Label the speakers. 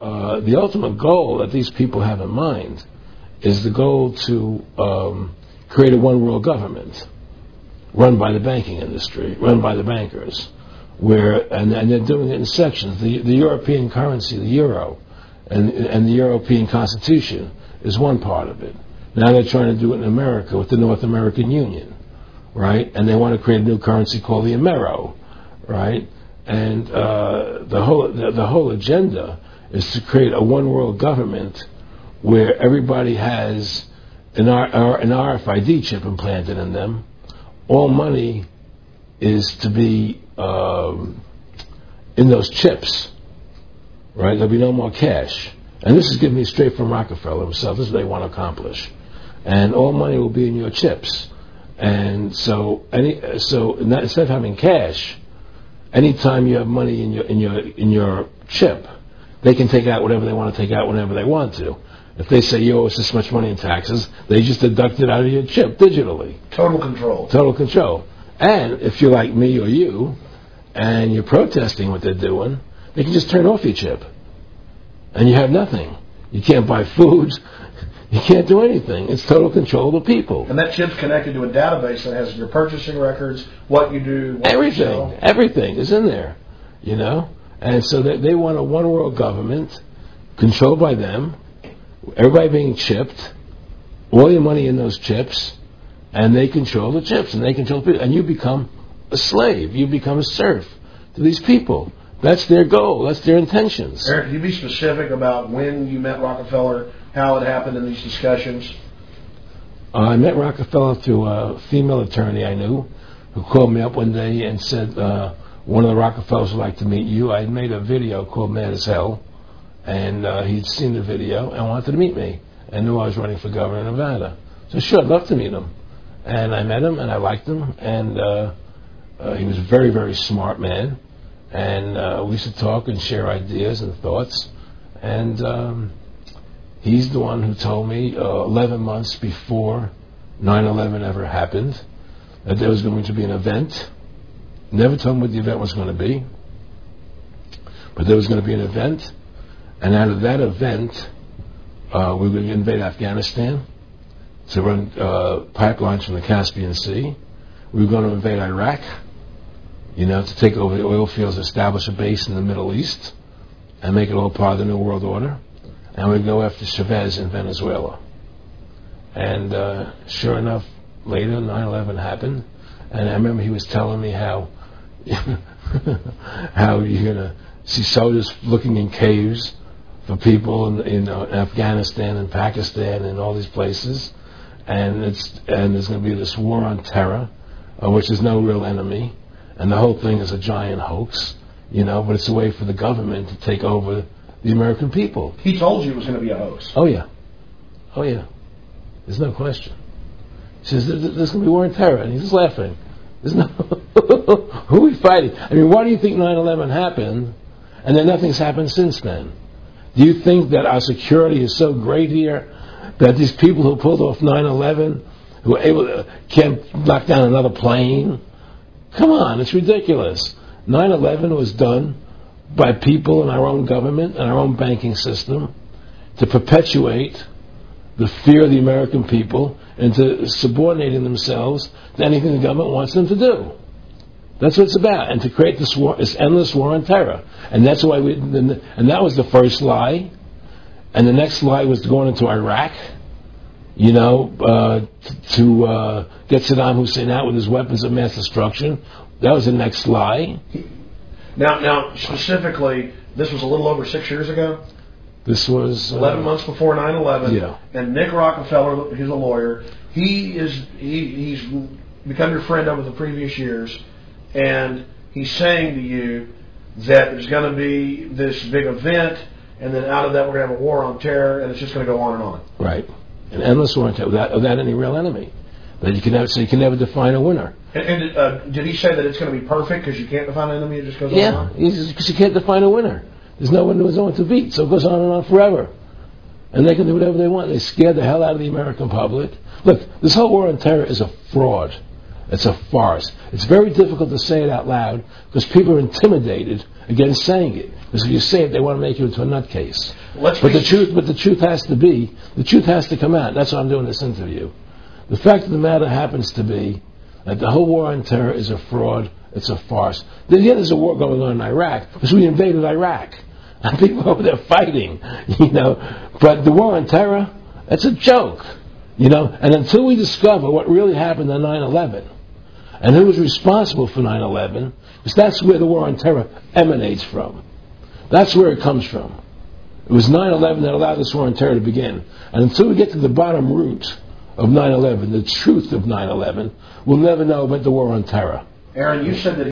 Speaker 1: the ultimate goal that these people have in mind is the goal to create a one-world government run by the banking industry, run by the bankers, and they're doing it in sections. The European currency, the euro, and the European Constitution is one part of it. Now they're trying to do it in America with the North American Union, right? And they want to create a new currency called the Amero, right? And the whole agenda is to create a one-world government where everybody has an RFID chip implanted in them. All money is to be in those chips, right? There'll be no more cash. And this is given me straight from Rockefeller himself. This is what they want to accomplish. And all money will be in your chips. And so instead of having cash, anytime you have money in your chip, they can take out whatever they want to take out whenever they want to. If they say you owe us this much money in taxes, they just deduct it out of your chip digitally.
Speaker 2: Total control.
Speaker 1: Total control. And if you're like me or you, and you're protesting what they're doing, they can just turn off your chip. And you have nothing. You can't buy food. You can't do anything. It's total control of the people.
Speaker 2: And that chip's connected to a database that has your purchasing records, what you do, what you sell.
Speaker 1: Everything is in there, you know? And so they want a one-world government controlled by them, everybody being chipped, all your money in those chips, and they control the chips, and they control people, and you become a slave. You become a serf to these people. That's their goal. That's their intentions.
Speaker 2: Eric, can you be specific about when you met Rockefeller, how it happened in these discussions?
Speaker 1: I met Rockefeller through a female attorney I knew who called me up one day and said, one of the Rockefellers would like to meet you. I had made a video called Mad as Hell, and he'd seen the video and wanted to meet me and knew I was running for governor of Nevada. So sure, I'd love to meet him. And I met him, and I liked him, and he was a very, very smart man. And we used to talk and share ideas and thoughts. And he's the one who told me 11 months before 9/11 ever happened that there was going to be an event. Never told me what the event was going to be, but there was going to be an event. And out of that event, we were going to invade Afghanistan to run pipelines from the Caspian Sea. We were going to invade Iraq, to take over the oil fields, establish a base in the Middle East, and make it all part of the New World Order. And we'd go after Chavez in Venezuela. And sure enough, later 9/11 happened, and I remember he was telling me how how you're going to see soldiers looking in caves for people in Afghanistan and Pakistan and all these places, and there's going to be this war on terror, which is no real enemy, and the whole thing is a giant hoax, but it's a way for the government to take over the American people.
Speaker 2: He told you it was going to be a hoax.
Speaker 1: Oh yeah. There's no question. He says there's going to be war on terror, and he's just laughing. There's no who are we fighting? I mean, why do you think 9/11 happened, and then nothing's happened since then? Do you think that our security is so great here that these people who pulled off 9/11, who were able to can't knock down another plane? Come on, it's ridiculous. 9/11 was done by people in our own government and our own banking system to perpetuate the fear of the American people and to subordinating themselves to anything the government wants them to do. That's what it's about, and to create this war, this endless war on terror. And that's why and that was the first lie. And the next lie was going into Iraq, to get Saddam Hussein out with his weapons of mass destruction. That was the next lie.
Speaker 2: Now, specifically, this was a little over 6 years ago.
Speaker 1: This was
Speaker 2: 11 months before 9/11.
Speaker 1: Yeah.
Speaker 2: And Nick Rockefeller, he's a lawyer. He's become your friend over the previous years, and he's saying to you that there's going to be this big event, and then out of that we're going to have a war on terror, and it's just going to go on and on.
Speaker 1: Right, an endless war on terror without any real enemy. That you can never define a winner.
Speaker 2: And did he say that it's going to be perfect because you can't define an enemy? It just goes on and on?
Speaker 1: Yeah, because you can't define a winner. There's no one to beat, so it goes on and on forever. And they can do whatever they want. They scare the hell out of the American public. Look, this whole war on terror is a fraud. It's a farce. It's very difficult to say it out loud because people are intimidated against saying it. Because if you say it, they want to make you into a nutcase.
Speaker 2: But
Speaker 1: the truth has to come out. That's why I'm doing this interview. The fact of the matter happens to be that the whole war on terror is a fraud. It's a farce. There's a war going on in Iraq because we invaded Iraq. And people over there fighting, But the war on terror, that's a joke, And until we discover what really happened on 9/11 and who was responsible for 9/11, because that's where the war on terror emanates from. That's where it comes from. It was 9/11 that allowed this war on terror to begin. And until we get to the bottom root of 9/11, the truth of 9/11, we'll never know about the war on terror.
Speaker 2: Aaron, you said that